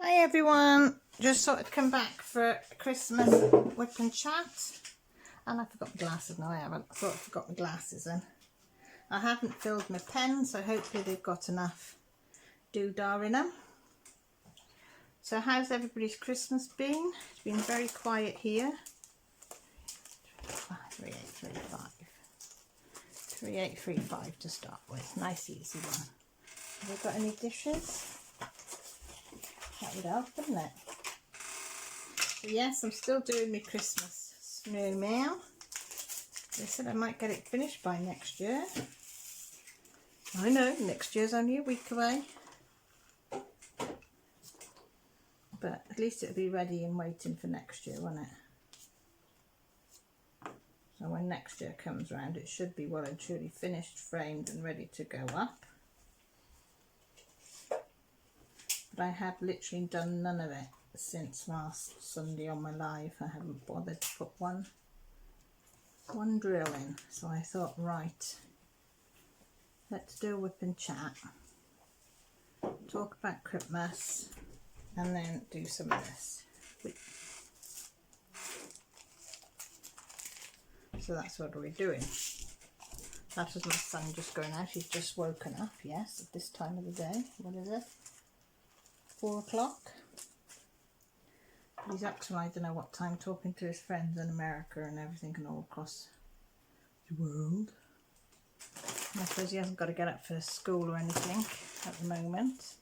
Hi everyone, just thought I'd come back for a Christmas whip and chat. And I forgot my glasses. No, I haven't. I thought I forgot my glasses in. I haven't filled my pen, so hopefully they've got enough doodah in them. So how's everybody's Christmas been? It's been very quiet here. 3835. 3835 to start with. Nice easy one. Have we got any dishes? That would help, wouldn't it? So yes, I'm still doing my Christmas snowman. They said I might get it finished by next year. I know, next year's only a week away. But at least it'll be ready and waiting for next year, won't it? So when next year comes round, it should be well and truly finished, framed and ready to go up. But I have literally done none of it since last Sunday on my live. I haven't bothered to put one drill in. So I thought, right, let's do a whip and chat, talk about Christmas, and then do some of this. So that's what we're doing. That was my son just going out. He's just woken up, yes, at this time of the day. What is it? 4 o'clock. He's up till I don't know what time, talking to his friends in America and everything and all across the world. And I suppose he hasn't got to get up for school or anything at the moment.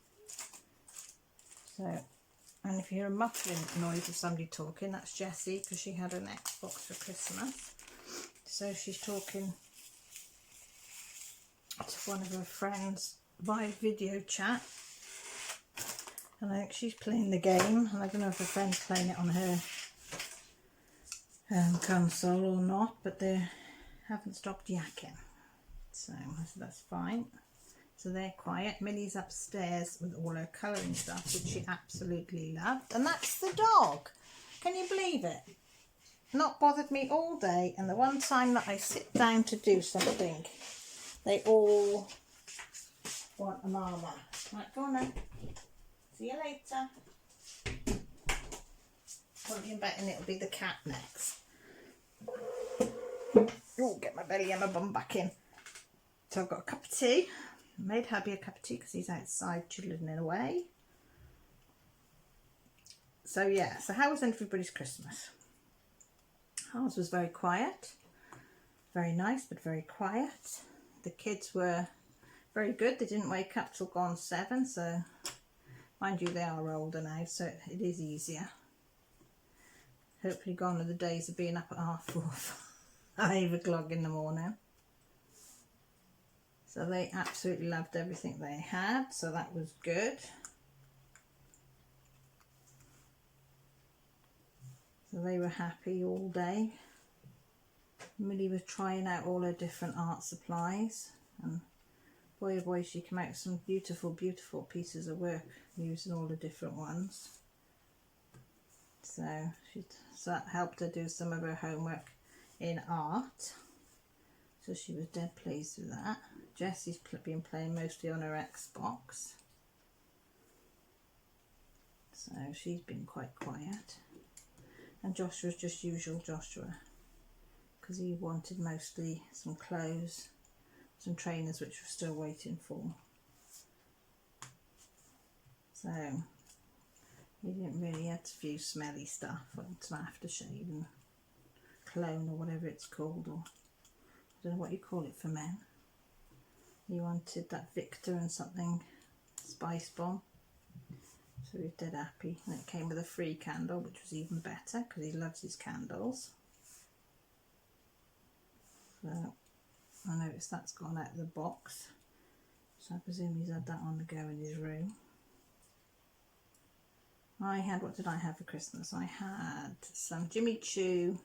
So, and if you hear a muffling noise of somebody talking, that's Jessie, because she had an Xbox for Christmas. So she's talking to one of her friends via video chat. And I think she's playing the game, and I don't know if her friend's playing it on her console or not, but they haven't stopped yakking. So that's fine. So they're quiet. Millie's upstairs with all her colouring stuff, which she absolutely loved. And that's the dog. Can you believe it? Not bothered me all day, and the one time that I sit down to do something, they all want a mama. Right, go on then. See you later. Probably betting it'll be the cat next. Oh, get my belly and my bum back in. So I've got a cup of tea. I made hubby a cup of tea because he's outside chilling it away. So yeah, so how was everybody's Christmas? Ours was very quiet. Very nice, but very quiet. The kids were very good. They didn't wake up till gone 7, so mind you, they are older now, so it is easier. Hopefully gone are the days of being up at 4:30, 5 o'clock in the morning. So they absolutely loved everything they had, so that was good. So they were happy all day. Millie was trying out all her different art supplies, and boy oh boy, she came out with some beautiful, beautiful pieces of work using all the different ones. So that helped her do some of her homework in art. So she was dead pleased with that. Jessie's been playing mostly on her Xbox. So she's been quite quiet. And Joshua's just usual Joshua, because he wanted mostly some clothes, some trainers which we're still waiting for. So he didn't really have a few smelly stuff, some aftershave and cologne or whatever it's called, or I don't know what you call it for men. He wanted that Victor and something Spice Bomb. So he was dead happy, and it came with a free candle, which was even better because he loves his candles. So I noticed that's gone out of the box, so I presume he's had that on the go in his room. What did I have for Christmas? I had some Jimmy Choo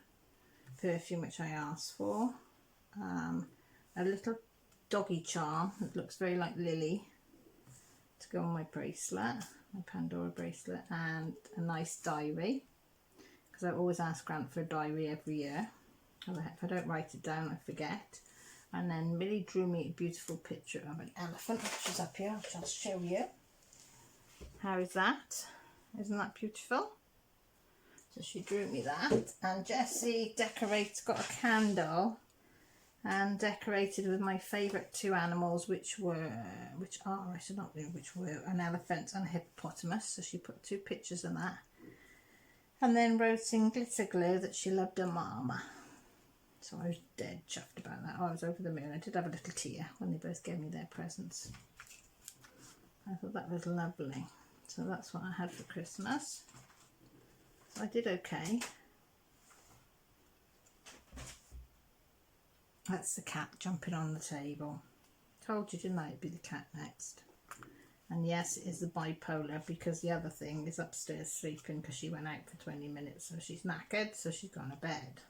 perfume, which I asked for, a little doggy charm that looks very like Lily to go on my bracelet, my Pandora bracelet, and a nice diary, because I always ask Grant for a diary every year. If I don't write it down, I forget. And then Millie drew me a beautiful picture of an elephant, which is up here, which I'll show you. How is that? Isn't that beautiful? So she drew me that, and Jessie got a candle and decorated with my favourite two animals, which were an elephant and a hippopotamus. So she put two pictures of that, and then wrote in glitter glue that she loved her mama. So I was dead chuffed about that. I was over the moon. I did have a little tear when they both gave me their presents. I thought that was lovely. So that's what I had for Christmas. So I did okay. That's the cat jumping on the table. Told you, didn't I, it'd be the cat next. And yes, it is the bipolar, because the other thing is upstairs sleeping because she went out for 20 minutes. So she's knackered, so she's gone to bed.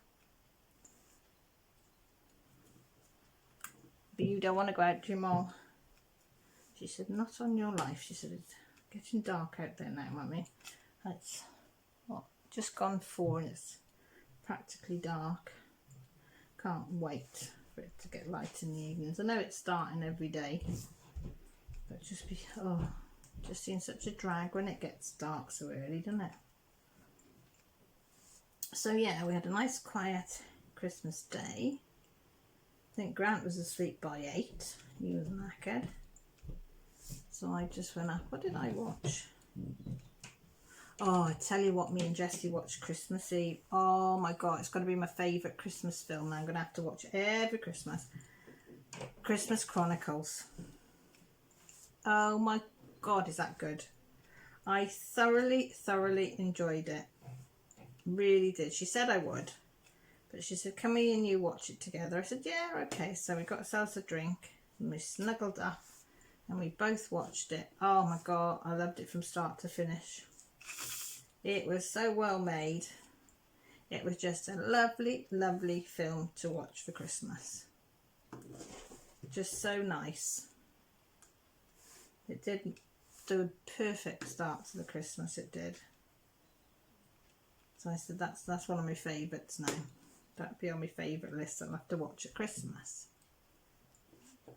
But you don't want to go out, Jamal. She said, not on your life. She said, it's getting dark out there now, Mummy. It's just gone 4 and it's practically dark. Can't wait for it to get light in the evenings. I know it's starting every day, but just seems such a drag when it gets dark so early, doesn't it? So yeah, we had a nice quiet Christmas day. I think Grant was asleep by 8. He was knackered. So I just went up. What did I watch? Oh, I tell you what, me and Jessie watched Christmas Eve. Oh my God, it's got to be my favourite Christmas film now. I'm going to have to watch it every Christmas. Christmas Chronicles. Oh my God, is that good? I thoroughly enjoyed it. Really did. She said I would. But she said, can we and you watch it together? I said, yeah, okay. So we got ourselves a drink and we snuggled up and we both watched it. Oh my God, I loved it from start to finish. It was so well made. It was just a lovely film to watch for Christmas. Just so nice. It did do a perfect start to the Christmas, it did. So I said, that's one of my favourites now. That'd be on my favourite list that I'll have to watch at Christmas.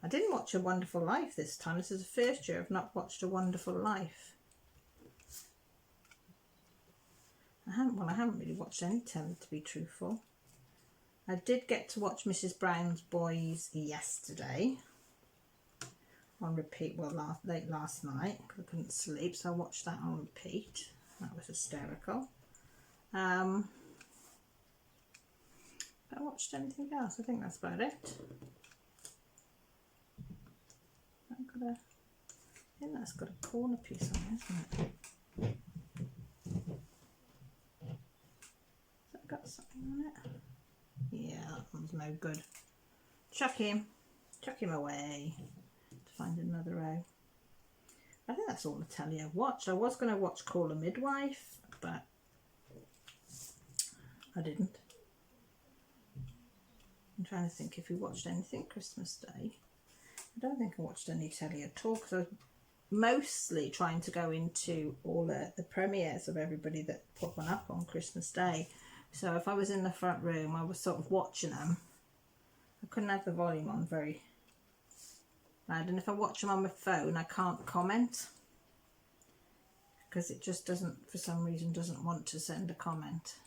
I didn't watch A Wonderful Life this time. This is the first year I've not watched A Wonderful Life. I haven't really watched any telly, to be truthful. I did get to watch Mrs. Brown's Boys yesterday on repeat, late last night because I couldn't sleep, so I watched that on repeat. That was hysterical. I watched anything else? I think that's about it. I think that's got a corner piece on it, hasn't it? Has that got something on it? Yeah, that one's no good. Chuck him away to find another row. I think that's all the telly I watched. I was going to watch Call a Midwife, but I didn't. I'm trying to think if we watched anything Christmas Day. I don't think I watched any telly at all because I was mostly trying to go into all the premieres of everybody that put one up on Christmas Day. So if I was in the front room, I was sort of watching them. I couldn't have the volume on very loud, and if I watch them on my phone, I can't comment because it just doesn't, for some reason, doesn't want to send a comment.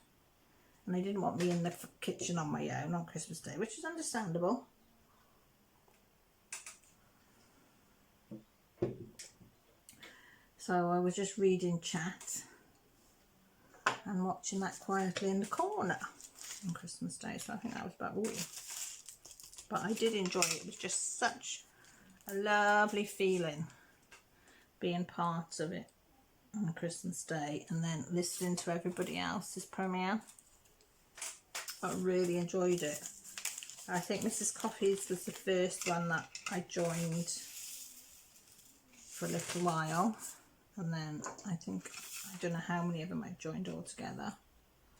And they didn't want me in the kitchen on my own on Christmas Day, which is understandable. So I was just reading chat and watching that quietly in the corner on Christmas Day. So I think that was about all. But I did enjoy it. It was just such a lovely feeling being part of it on Christmas Day and then listening to everybody else's premiere. I really enjoyed it. I think Mrs. Coffee's was the first one that I joined for a little while, and then I don't know how many of them I joined all together.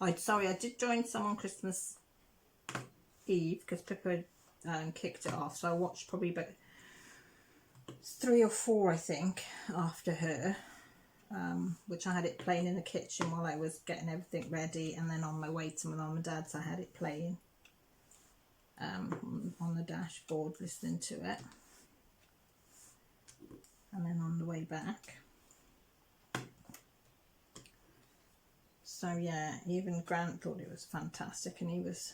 I did join some on Christmas Eve because Pippa kicked it off, so I watched probably about 3 or 4 I think after her, which I had it playing in the kitchen while I was getting everything ready, and then on my way to my mum and dad's I had it playing on the dashboard listening to it, and then on the way back. So yeah, even Grant thought it was fantastic, and he was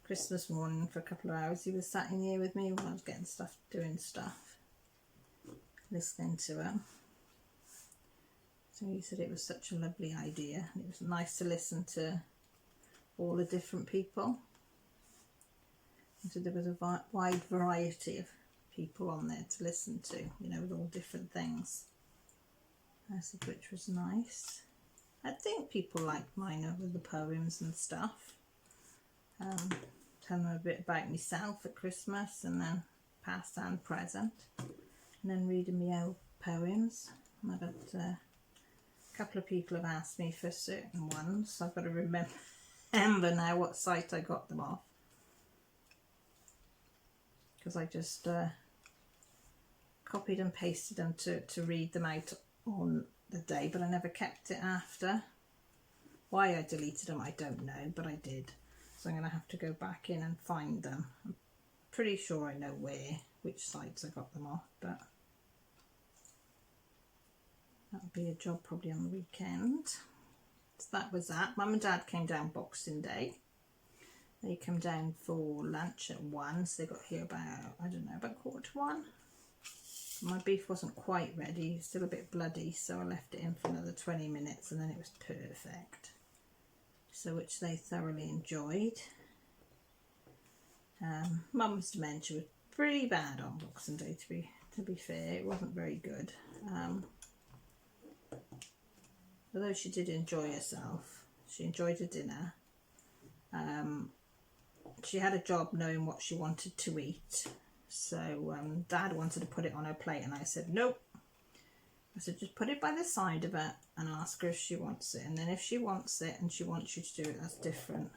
Christmas morning for a couple of hours. He was sat in here with me while I was getting stuff, doing stuff, listening to him. So he said it was such a lovely idea, and it was nice to listen to all the different people. He said there was a wide variety of people on there to listen to, you know, with all different things. I said, which was nice. I think people liked mine with the poems and stuff. Tell them a bit about myself at Christmas, and then past and present, and then reading my old poems. And I've got a couple of people have asked me for certain ones, so I've got to remember now what site I got them off, because I just copied and pasted them to read them out on the day, but I never kept it after. Why I deleted them I don't know, but I did. So I'm going to have to go back in and find them. I'm pretty sure I know which sites I got them off, but that'll be a job probably on the weekend. So that was that. Mum and Dad came down Boxing Day. They came down for lunch at 1, so they got here about, I don't know, about 1:45. My beef wasn't quite ready, still a bit bloody, so I left it in for another 20 minutes and then it was perfect. So which they thoroughly enjoyed. Mum's dementia was pretty bad on Boxing Day, to be fair. It wasn't very good. Although she did enjoy herself. She enjoyed her dinner. She had a job knowing what she wanted to eat. So Dad wanted to put it on her plate and I said nope. I said just put it by the side of her and ask her if she wants it, and then if she wants it and she wants you to do it, that's different.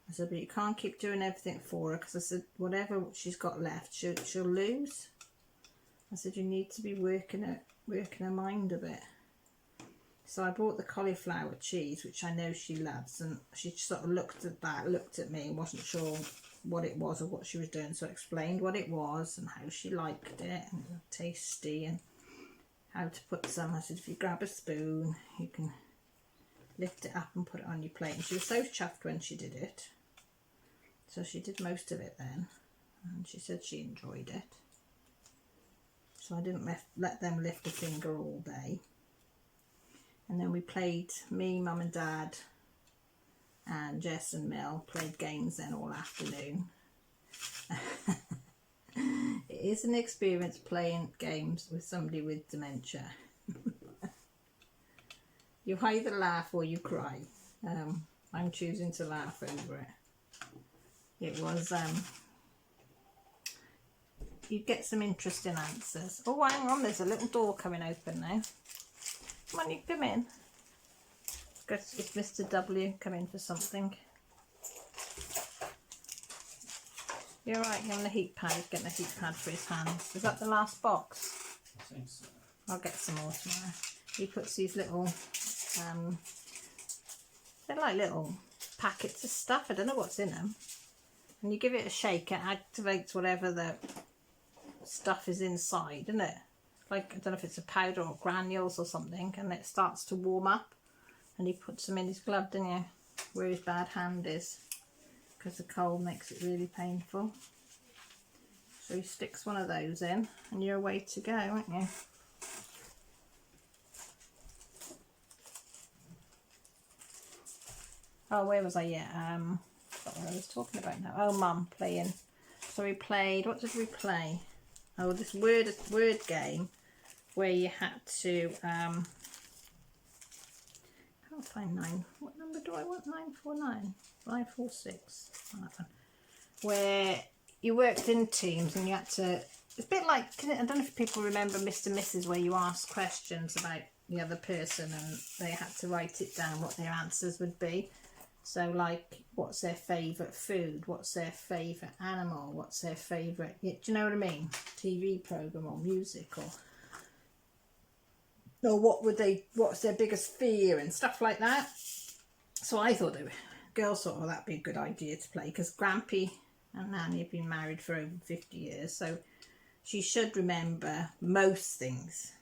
I said but you can't keep doing everything for her, because I said whatever she's got left she'll lose. I said you need to be working her mind a bit. So I bought the cauliflower cheese, which I know she loves, and she sort of looked at me and wasn't sure what it was or what she was doing, so I explained what it was and how she liked it, and it was tasty, and how to put some. I said if you grab a spoon you can lift it up and put it on your plate, and she was so chuffed when she did it. So she did most of it then, and she said she enjoyed it. So I didn't let them lift a finger all day. And then we played, me, Mum and Dad and Jess and Mel played games then all afternoon. It is an experience playing games with somebody with dementia. You either laugh or you cry. I'm choosing to laugh over it. It was, you'd get some interesting answers. Oh, hang on, there's a little door coming open now. Come on, you come in. It's Mr. W coming for something. You're right, having a heat pad, getting a heat pad for his hands. Is that the last box? I think so. I'll get some more tomorrow. He puts these little, they're like little packets of stuff. I don't know what's in them. And you give it a shake, it activates whatever the stuff is inside, isn't it? Like, I don't know if it's a powder or granules or something, and it starts to warm up. And he puts them in his glove, doesn't he? Where his bad hand is, because the cold makes it really painful. So he sticks one of those in, and you're away to go, aren't you? Oh, where was I? Yeah, what I was talking about now. Oh, Mum playing. So we played. What did we play? Oh, this word game where you had to. I can't find 9. What number do I want? 949, 546. Where you worked in teams and you had to. It's a bit like, I don't know if people remember Mr. and Mrs. where you ask questions about the other person and they had to write it down what their answers would be. So like, what's their favourite food? What's their favourite animal? What's their favourite, do you know what I mean? TV programme or music, or what's their biggest fear and stuff like that. So I thought girls thought, oh, that'd be a good idea to play, because Grampy and Nanny have been married for over 50 years, so she should remember most things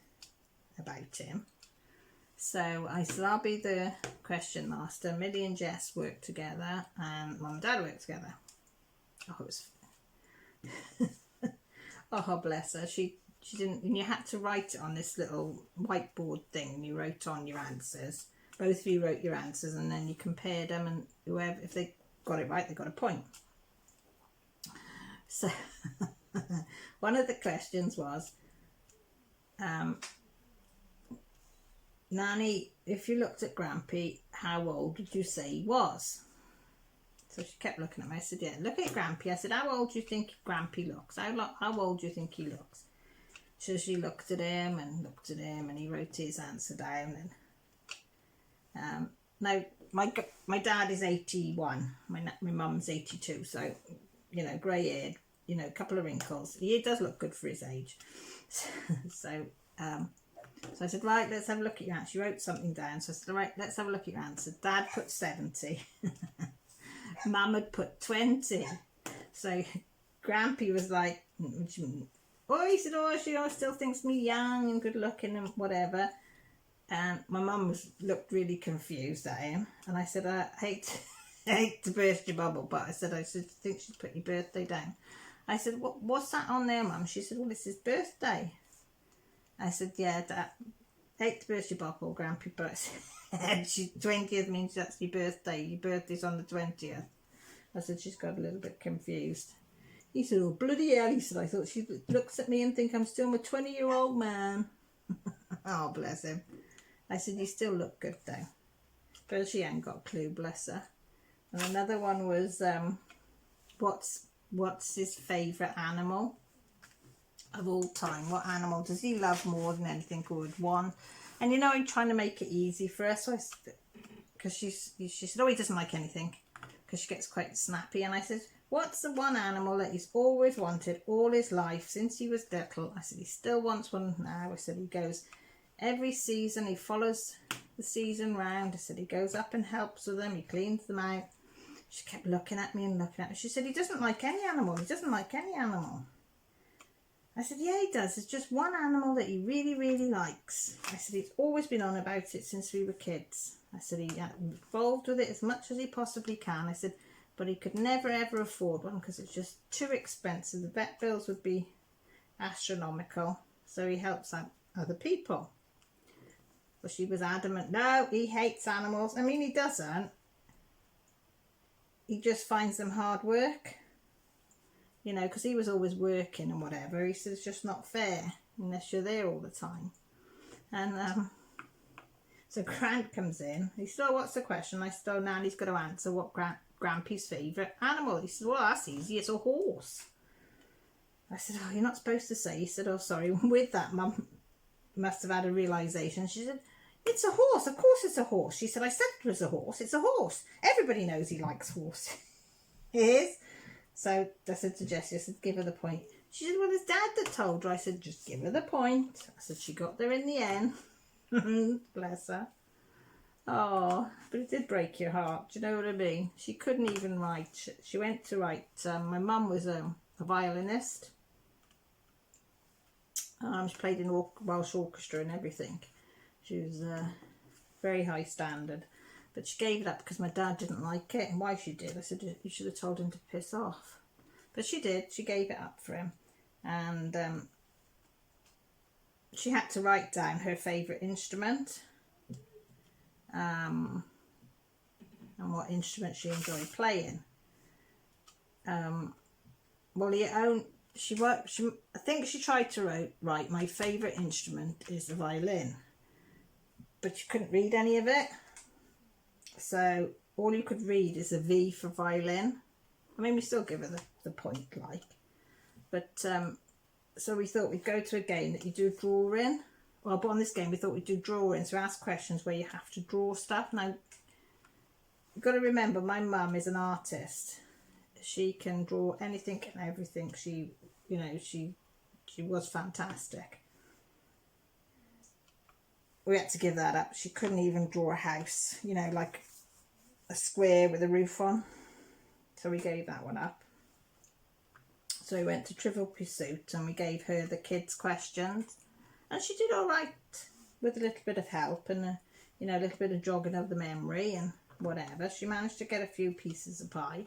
about him. So I said, I'll be the question master. Millie and Jess work together and Mum and Dad work together. Oh, it was... oh, bless her. She didn't... And you had to write it on this little whiteboard thing. And you wrote on your answers. Both of you wrote your answers and then you compared them, and whoever, if they got it right, they got a point. So one of the questions was, Nanny, if you looked at Grampy, how old would you say he was? So she kept looking at me. I said, yeah, look at Grampy. I said, how old do you think Grampy looks? How old do you think he looks? So she looked at him and he wrote his answer down. And now my dad is 81, my mum's 82, so, you know, grey haired, you know, a couple of wrinkles. He does look good for his age. So I said, right, let's have a look at your answer. She wrote something down. So I said, right, let's have a look at your answer. Dad put 70. Mum had put 20. So Grampy was like, what do you mean? Oh, he said, oh, she still thinks me young and good looking and whatever. And my mum looked really confused at him. And I said, I hate to burst your bubble, but I think she's put your birthday down. I said, what's that on there, Mum? She said, well, it's his birthday. I said, yeah, Dad, hate to burst your bubble, Grampy, but she's 20th means that's your birthday. Your birthday's on the 20th. I said, she's got a little bit confused. He said, oh, bloody hell. He said, I thought she looks at me and think I'm still my 20-year-old man. Oh, bless him. I said, you still look good, though. But she ain't got a clue, bless her. And another one was, what's his favourite animal of all time? What animal does he love more than anything or would want? And you know, I'm trying to make it easy for her, so because she said, oh, he doesn't like anything, because she gets quite snappy. And I said, what's the one animal that he's always wanted all his life since he was little? I said, he still wants one now. I said, he goes every season, he follows the season round. I said, he goes up and helps with them, he cleans them out. She kept looking at me and looking at me. She said, he doesn't like any animal. He doesn't like any animal. I said, yeah, he does. There's just one animal that he really, really likes. I said, he's always been on about it since we were kids. I said, he got involved with it as much as he possibly can. I said, but he could never, ever afford one because it's just too expensive. The vet bills would be astronomical. So he helps out other people. But she was adamant, no, he hates animals. I mean, he doesn't. He just finds them hard work, you know, because he was always working and whatever. He says it's just not fair unless you're there all the time. And so Grant comes in. He said, oh, what's the question? I said, oh, Nanny's got to answer what Grampy's favourite animal. He said, well, that's easy. It's a horse. I said, oh, you're not supposed to say. He said, oh, sorry. With that, Mum must have had a realisation. She said, it's a horse. Of course it's a horse. She said, I said it was a horse. It's a horse. Everybody knows he likes horses. It is. So I said to Jessie, I said, give her the point. She said, well, it's Dad that told her. I said, just give her the point. I said, she got there in the end. Bless her. Oh, but it did break your heart. Do you know what I mean? She couldn't even write. She went to write. My mum was a violinist. She played in Welsh orchestra and everything. She was very high standard. But she gave it up because my dad didn't like it. And why she did, I said, you should have told him to piss off. But she did. She gave it up for him. And she had to write down her favourite instrument. And what instrument she enjoyed playing. I think she tried to write, my favourite instrument is the violin. But you couldn't read any of it. So all you could read is a V for violin. I mean, we still give her the point, like. But so we thought we'd go to a game that you do drawing. Well, but on this game we thought we'd do drawing. So ask questions where you have to draw stuff. Now, you've got to remember, my mum is an artist. She can draw anything and everything. She was fantastic. We had to give that up. She couldn't even draw a house, you know, like a square with a roof on. So we gave that one up. So we went to Trivial Pursuit and we gave her the kids' questions. And she did all right with a little bit of help. And you know, a little bit of jogging of the memory and whatever. She managed to get a few pieces of pie,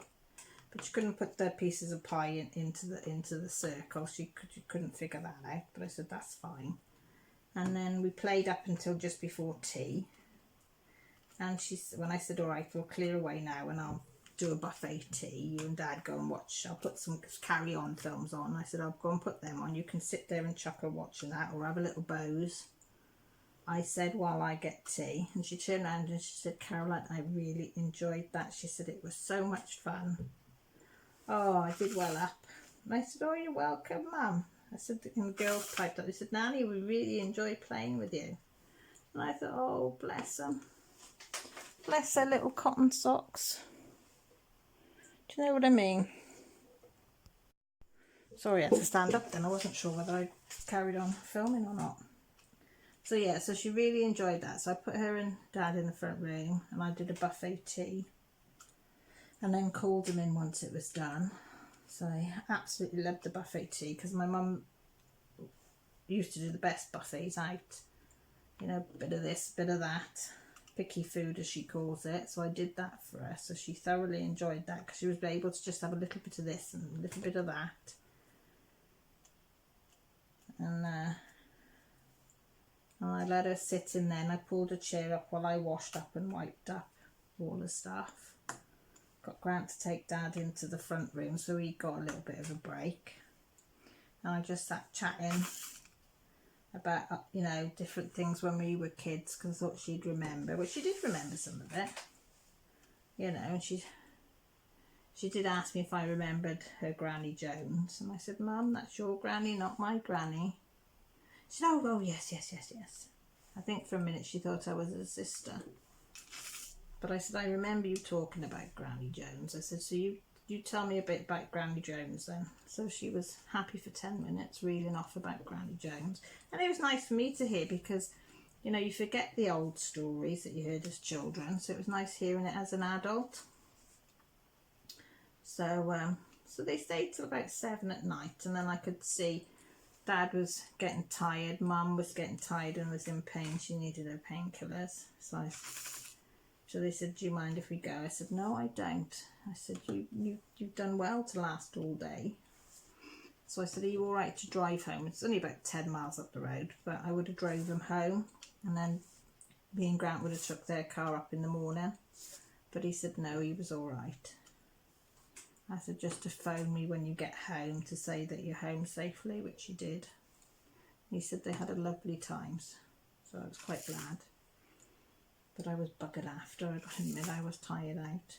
but she couldn't put the pieces of pie into the circle. She couldn't figure that out, but I said that's fine. And then we played up until just before tea. And when I said, all right, we'll clear away now and I'll do a buffet tea. You and Dad go and watch. I'll put some Carry On films on. I said, I'll go and put them on. You can sit there and chuckle watching that, or have a little bose, I said, while I get tea. And she turned around and she said, Caroline, I really enjoyed that. She said, it was so much fun. Oh, I did well up. And I said, oh, you're welcome, Mum. I said, and the girls piped up. They said, Nanny, we really enjoyed playing with you. And I thought, oh, bless them. Bless their little cotton socks. Do you know what I mean? Sorry, I had to stand up then. I wasn't sure whether I carried on filming or not. So yeah, so she really enjoyed that. So I put her and Dad in the front room and I did a buffet tea. And then called them in once it was done. So I absolutely loved the buffet tea because my mum used to do the best buffets out. You know, bit of this, bit of that. Picky food, as she calls it. So I did that for her. So she thoroughly enjoyed that because she was able to just have a little bit of this and a little bit of that. And I let her sit in there and I pulled a chair up while I washed up and wiped up all the stuff. Got Grant to take Dad into the front room so he got a little bit of a break. And I just sat chatting about, you know, different things when we were kids because I thought she'd remember. Well, she did remember some of it, you know, and she did ask me if I remembered her Granny Jones. And I said, Mum, that's your granny, not my granny. She said, oh, yes. I think for a minute she thought I was her sister. But I said, I remember you talking about Granny Jones. I said, so you tell me a bit about Granny Jones then. So she was happy for 10 minutes reeling off about Granny Jones. And it was nice for me to hear because, you know, you forget the old stories that you heard as children. So it was nice hearing it as an adult. So they stayed till about 7 at night. And then I could see Dad was getting tired. Mum was getting tired and was in pain. She needed her painkillers. So they said, do you mind if we go? I said, no, I don't. I said, you've done well to last all day. So I said, are you all right to drive home? It's only about 10 miles up the road, but I would have drove them home. And then me and Grant would have took their car up in the morning. But he said, no, he was all right. I said, just to phone me when you get home to say that you're home safely, which he did. He said they had a lovely time. So I was quite glad. But I was buggered after. I got to admit I was tired out.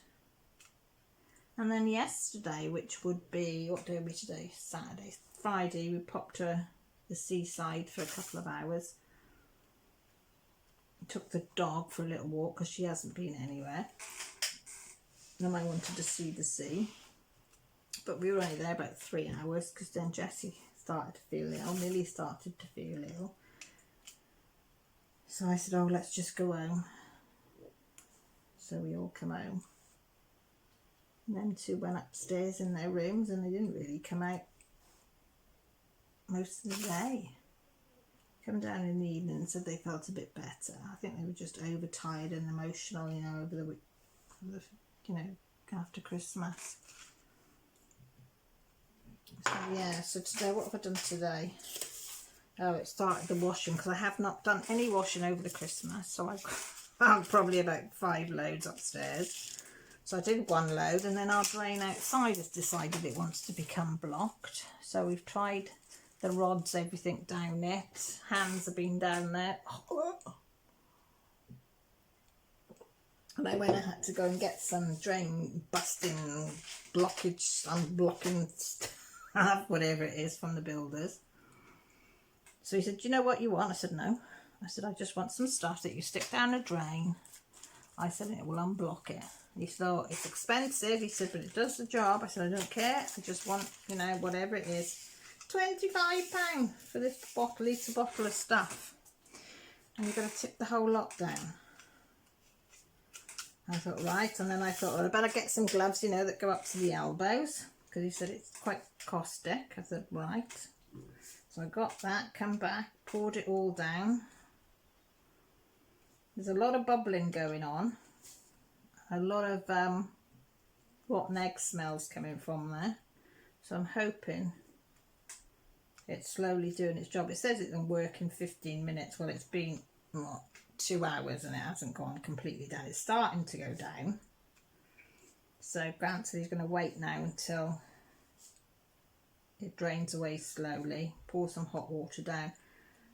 And then yesterday, which would be, what day are we today? Saturday. Friday, we popped to the seaside for a couple of hours. Took the dog for a little walk because she hasn't been anywhere. And I wanted to see the sea. But we were only there about 3 hours because then Jessie started to feel ill. Millie started to feel ill. So I said, oh, let's just go home. So we all come home. And then 2 went upstairs in their rooms and they didn't really come out most of the day. Come down in the evening and said they felt a bit better. I think they were just overtired and emotional, you know, over the you know, after Christmas. So yeah, so today, what have I done today? Oh, it started the washing because I have not done any washing over the Christmas. So I've probably about 5 loads upstairs. So I did 1 load and then our drain outside has decided it wants to become blocked. So we've tried the rods, everything down it. Hands have been down there. And I had to go and get some drain busting blockage, unblocking stuff, whatever it is from the builders. So he said, do you know what you want? I said, no. I said, I just want some stuff that you stick down a drain. I said, it will unblock it. He said, oh, it's expensive. He said, but it does the job. I said, I don't care. I just want, you know, whatever it is. £25 for this litre bottle of stuff. And you've got to tip the whole lot down. I thought, right. And then I thought, well, I better get some gloves, you know, that go up to the elbows. Because he said it's quite caustic. I said, right. So I got that, come back, poured it all down. There's a lot of bubbling going on, a lot of rotten egg smells coming from there, so I'm hoping it's slowly doing its job. It says it can work in 15 minutes. Well, it's been, what, 2 hours and it hasn't gone completely down. It's starting to go down. So Grant said he's going to wait now until it drains away slowly, pour some hot water down,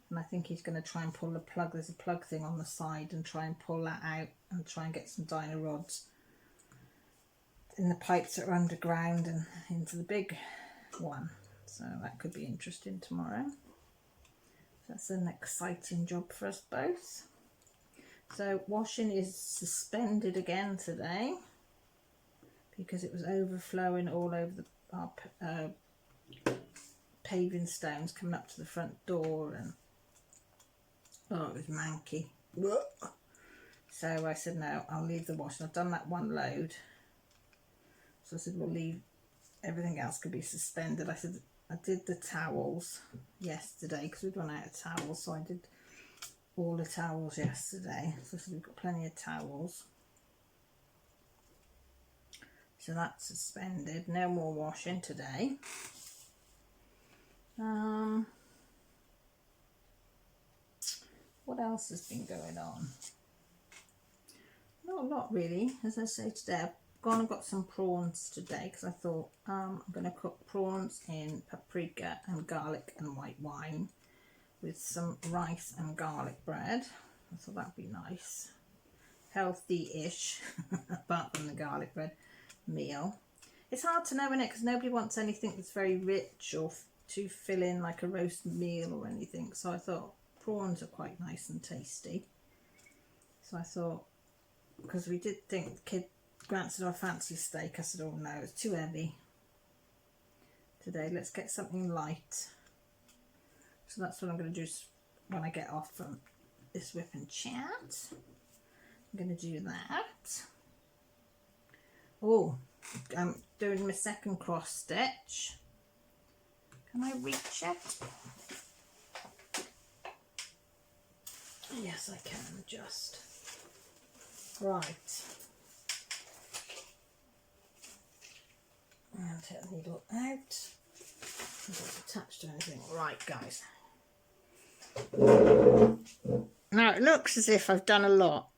and I think he's going to try and pull the plug. There's a plug thing on the side, and try and pull that out and try and get some dyno rods in the pipes that are underground and into the big one. So that could be interesting tomorrow. That's an exciting job for us both. So washing is suspended again today because it was overflowing all over our paving stones coming up to the front door, and oh, it was manky. So I said no, I'll leave the washing. I've done that one load, so I said we'll leave, everything else could be suspended. I said I did the towels yesterday because we'd run out of towels, so I did all the towels yesterday. So I said we've got plenty of towels, so that's suspended. No more washing today. What else has been going on? Not a lot really. As I say, today I've gone and got some prawns today because I thought I'm going to cook prawns in paprika and garlic and white wine with some rice and garlic bread. I thought that'd be nice, healthy-ish apart from the garlic bread meal. It's hard to know, isn't it, because nobody wants anything that's very rich or too filling, like a roast meal or anything. So I thought prawns are quite nice and tasty. So I thought, because we did think, Grant said, I fancy steak. I said, oh no, it's too heavy today. Let's get something light. So that's what I'm going to do when I get off from this WIP and chat. I'm going to do that. Oh, I'm doing my second cross stitch. Can I reach it? Yes, I can just. Right. And take the needle out. It's attached to anything. Right, guys. Now it looks as if I've done a lot.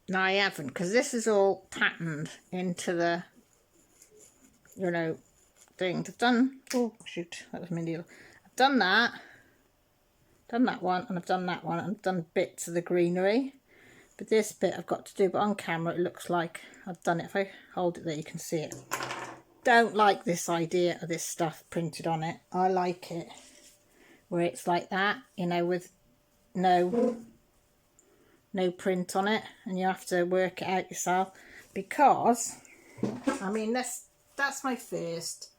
No, I haven't, because this is all patterned into the, you know, thing. I've done, oh shoot, that was my needle. I've done that one, and I've done that one, and I've done bits of the greenery. But this bit I've got to do, but on camera it looks like I've done it. If I hold it there, you can see it. Don't like this idea of this stuff printed on it. I like it where it's like that, you know, with no print on it, and you have to work it out yourself. Because, I mean, that's my first,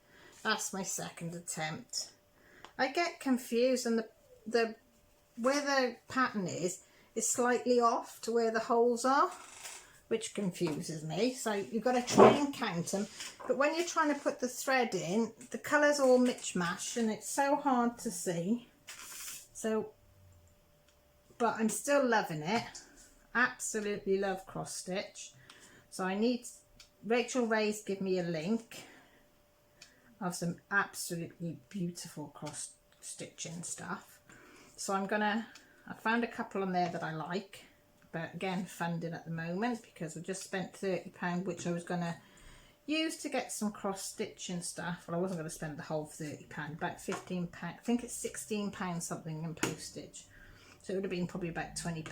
that's my second attempt. I get confused, and the where the pattern is slightly off to where the holes are, which confuses me. So you've got to try and count them, but when you're trying to put the thread in, the colours all mishmash and it's so hard to see. So, but I'm still loving it. Absolutely love cross stitch. So I need, Rachel Ray's give me a link of some absolutely beautiful cross stitching stuff. So I found a couple on there that I like, but again, funded at the moment because I've just spent £30, which I was going to use to get some cross stitching stuff. Well, I wasn't going to spend the whole £30, about £15. I think it's £16 something in postage. So it would have been probably about £20.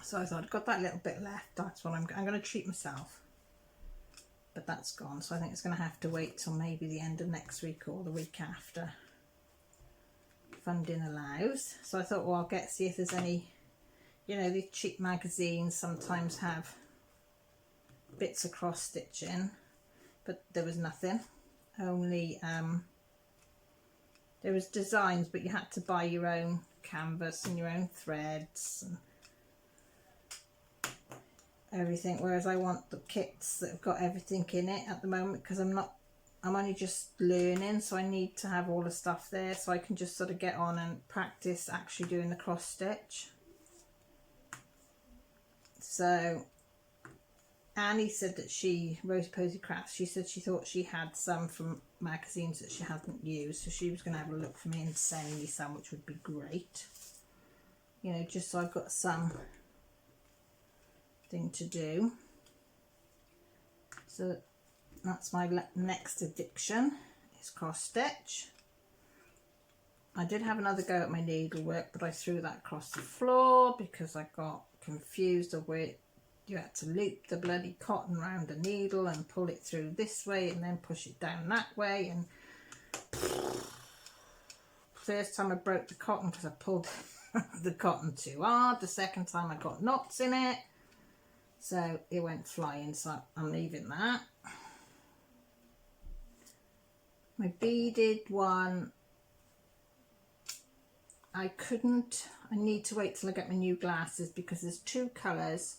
So I thought I've got that little bit left. That's what I'm going to treat myself. But that's gone. So I think it's going to have to wait till maybe the end of next week or the week after. Funding allows. So I thought, well, I'll see if there's any, you know, the cheap magazines sometimes have bits of cross stitching, but there was nothing. Only there was designs, but you had to buy your own canvas and your own threads and everything, whereas I want the kits that have got everything in it at the moment, because I'm only just learning, so I need to have all the stuff there so I can just sort of get on and practice actually doing the cross stitch. So Annie said that Rose Posy Crafts, she said she thought she had some from magazines that she hadn't used, so she was going to have a look for me and send me some, which would be great, you know, just so I've got some thing to do. So that's my next addiction, is cross stitch. I did have another go at my needlework, but I threw that across the floor because I got confused of where you had to loop the bloody cotton round the needle and pull it through this way and then push it down that way. And first time I broke the cotton because I pulled the cotton too hard. The second time I got knots in it, so it went flying, so I'm leaving that. My beaded one, I need to wait till I get my new glasses because there's two colours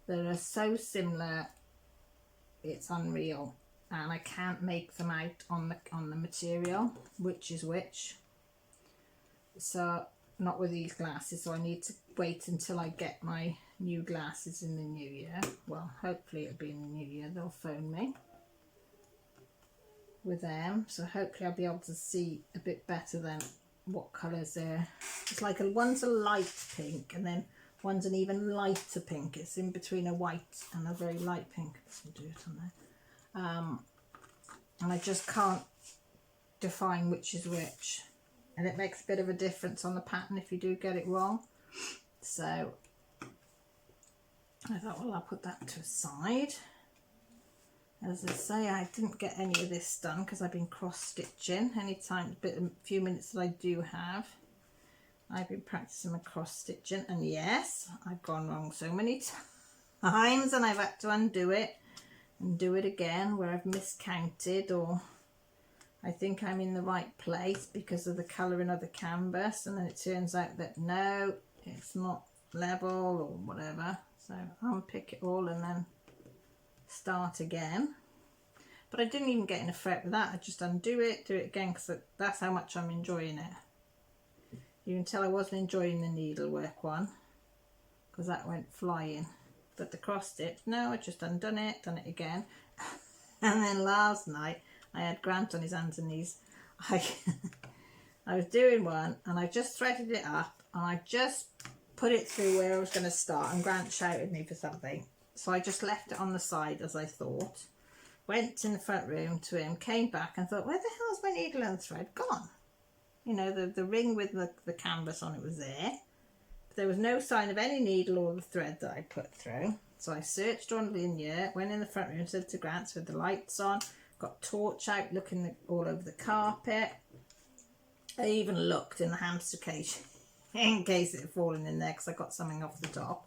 that are so similar, it's unreal, and I can't make them out on the material, which is which. So not with these glasses, so I need to wait until I get my new glasses in the new year. Well, hopefully it'll be in the new year. They'll phone me with them, so hopefully I'll be able to see a bit better than what colours they're. It's like one's a light pink and then one's an even lighter pink. It's in between a white and a very light pink. I'll do it on there. And I just can't define which is which, and it makes a bit of a difference on the pattern if you do get it wrong. So I thought, well, I'll put that to a side. As I say, I didn't get any of this done because I've been cross stitching. Anytime, a few minutes that I do have, I've been practicing my cross stitching, and yes, I've gone wrong so many times and I've had to undo it and do it again where I've miscounted, or I think I'm in the right place because of the colouring of the canvas, and then it turns out that no, it's not level or whatever. So I'll unpick it all and then start again. But I didn't even get in a fret with that. I just undo it, do it again, because that's how much I'm enjoying it. You can tell I wasn't enjoying the needlework one because that went flying, but the cross stitch, no, I just undone it, done it again. And then last night I had Grant on his hands and knees. I was doing one and I just threaded it up and I just put it through where I was going to start, and Grant shouted at me for something, so I just left it on the side as I thought, went in the front room to him, came back and thought, where the hell's my needle and thread gone? You know, the ring with the canvas on it was there, but there was no sign of any needle or the thread that I put through. So I searched on linear, went in the front room, said to Grant with the lights on, got torch out, looking all over the carpet. I even looked in the hamster cage in case it had fallen in there because I got something off the top.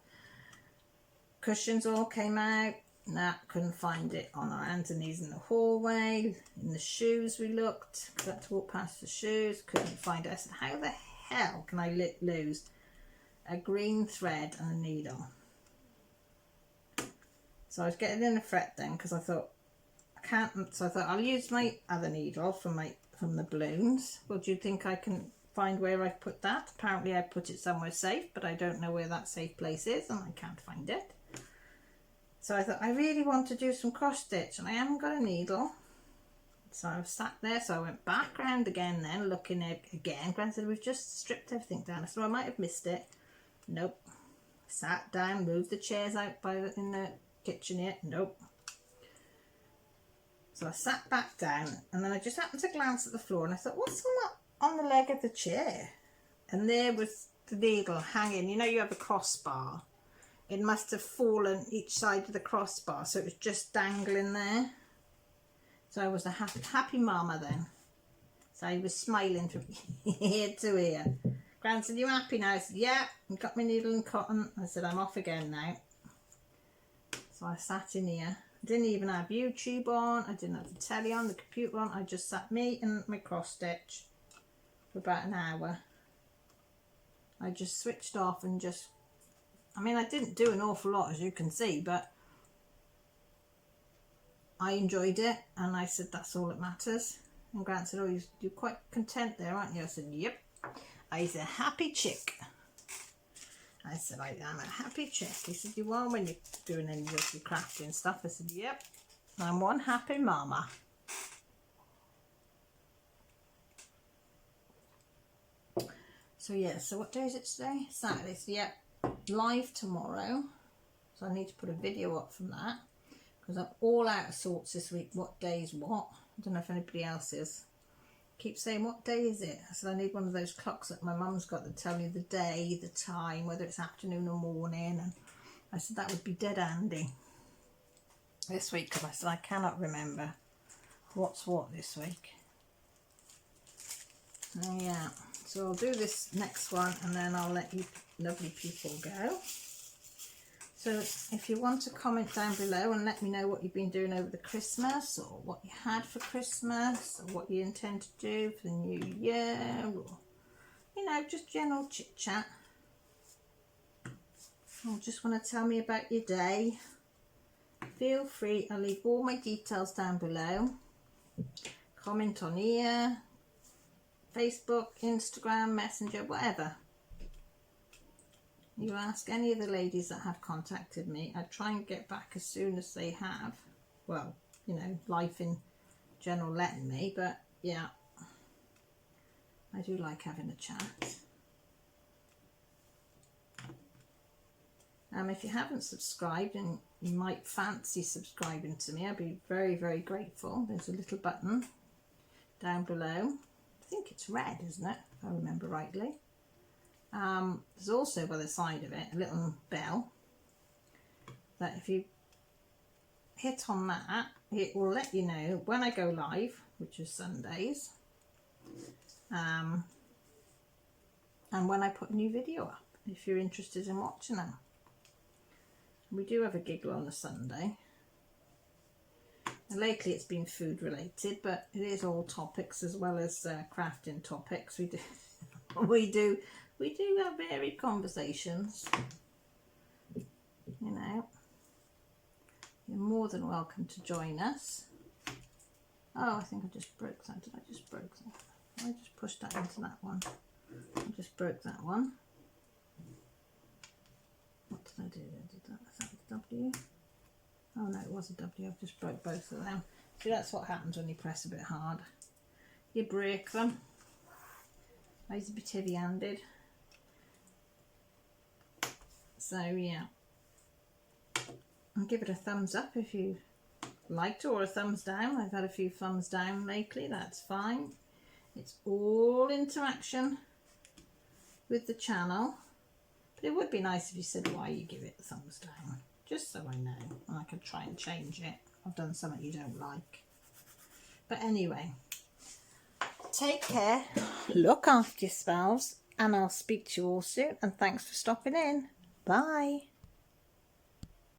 Cushions all came out. Nah, couldn't find it on our hands and knees in the hallway. In the shoes we looked, had to walk past the shoes, couldn't find it. I said, how the hell can I lose a green thread and a needle? So I was getting in a fret then because I thought, I can't, so I thought I'll use my other needle from the balloons. Well, do you think I can find where I put that? Apparently I put it somewhere safe, but I don't know where that safe place is and I can't find it. So I thought, I really want to do some cross stitch and I haven't got a needle. So I was sat there, so I went back round again then, looking at again. Grant said, we've just stripped everything down. I said, well, I might have missed it. Nope. Sat down, moved the chairs out in the kitchen here. Nope. So I sat back down and then I just happened to glance at the floor and I thought, what's on the leg of the chair? And there was the needle hanging. You know, you have a crossbar. It must have fallen each side of the crossbar, so it was just dangling there. So I was a happy mama then. So I was smiling from ear to ear. Gran said, you happy now? I said, yeah, I've got my needle and cotton. I said, I'm off again now. So I sat in here. I didn't even have YouTube on. I didn't have the telly on, the computer on. I just sat me and my cross stitch for about an hour. I just switched off and just, I mean, I didn't do an awful lot, as you can see, but I enjoyed it, and I said, that's all that matters. And Grant said, oh, you're quite content there, aren't you? I said, yep. I was a happy chick. I said, I'm a happy chick. He said, you are when you're doing any of your crafting stuff. I said, yep, I'm one happy mama. So yeah, so what day is it today? Saturday. So yep, live tomorrow. So I need to put a video up from that because I'm all out of sorts this week. What day is what? I don't know if anybody else is. Keep saying, what day is it? I said, I need one of those clocks that my mum's got that tell you the day, the time, whether it's afternoon or morning. And I said, that would be dead handy this week because I said, I cannot remember what's what this week. Oh, yeah, so I'll do this next one and then I'll let you lovely people go. So if you want to comment down below and let me know what you've been doing over the Christmas or what you had for Christmas or what you intend to do for the new year or, you know, just general chit chat. Or just want to tell me about your day. Feel free, I'll leave all my details down below. Comment on here, Facebook, Instagram, Messenger, whatever. You ask any of the ladies that have contacted me, I try and get back as soon as they have. Well, you know, life in general letting me, but yeah, I do like having a chat. If you haven't subscribed and you might fancy subscribing to me, I'd be very, very grateful. There's a little button down below. I think it's red, isn't it? If I remember rightly. There's also by the side of it a little bell that if you hit on that, it will let you know when I go live, which is Sundays, and when I put a new video up, if you're interested in watching them. We do have a giggle on a Sunday. And lately it's been food related, but it is all topics as well as crafting topics. We do have varied conversations. You know, you're more than welcome to join us. Oh, I think I just broke that. Did I just broke that? I just pushed that into that one. I just broke that one. What did I do there? Is that a W? Oh no, it was a W. I've just broke both of them. See, that's what happens when you press a bit hard. You break them. I was a bit heavy-handed. So yeah, and give it a thumbs up if you liked it, or a thumbs down. I've had a few thumbs down lately. That's fine. It's all interaction with the channel. But it would be nice if you said why you give it a thumbs down, just so I know and I can try and change it. I've done something you don't like. But anyway, take care, look after yourselves, and I'll speak to you all soon, and thanks for stopping in. Bye.